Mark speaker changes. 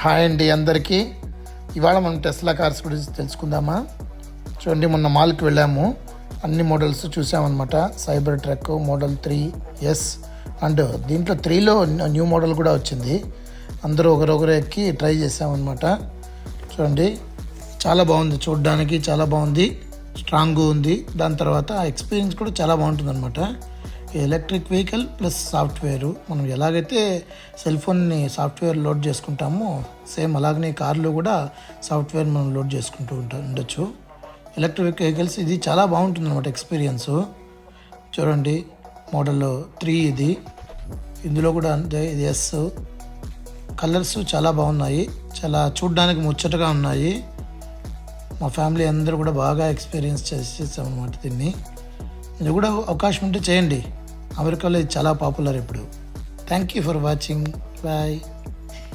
Speaker 1: Hi అండి అందరికీ. ఇవాళ మనం టెస్లా కార్స్ గురించి తెలుసుకుందామా. చూడండి, మొన్న మాల్కి వెళ్ళాము, అన్ని మోడల్స్ చూసామన్నమాట. Cyber truck model 3S and దీంట్లో 3లో న్యూ మోడల్ కూడా వచ్చింది. అందరూ ఒకరొకరు ఎక్కి ట్రై చేసామన్నమాట. చూడండి, చాలా బాగుంది, చూడడానికి చాలా బాగుంది, స్ట్రాంగ్ ఉంది. దాని తర్వాత ఎక్స్పీరియన్స్ కూడా చాలా బాగుంటుంది అనమాట. ఎలక్ట్రిక్ వెహికల్ ప్లస్ సాఫ్ట్వేరు, మనం ఎలాగైతే సెల్ ఫోన్ని సాఫ్ట్వేర్ లోడ్ చేసుకుంటామో సేమ్ అలాగనే కార్లో కూడా సాఫ్ట్వేర్ మనం లోడ్ చేసుకుంటూ ఉండొచ్చు. ఎలక్ట్రిక్ వెహికల్స్ ఇది చాలా బాగుంటుంది అనమాట ఎక్స్పీరియన్సు. చూడండి, మోడల్ 3 ఇది. ఇందులో కూడా అంతే, ఇది ఎస్. కలర్స్ చాలా బాగున్నాయి, చాలా చూడ్డానికి ముచ్చటగా ఉన్నాయి. మా ఫ్యామిలీ అందరూ కూడా బాగా ఎక్స్పీరియన్స్ చేసాం అనమాట దీన్ని. ఇది కూడా అవకాశం ఉంటే చేయండి, అమెరికాలో ఇది చాలా పాపులర్ ఇప్పుడు. Thank you for watching, bye.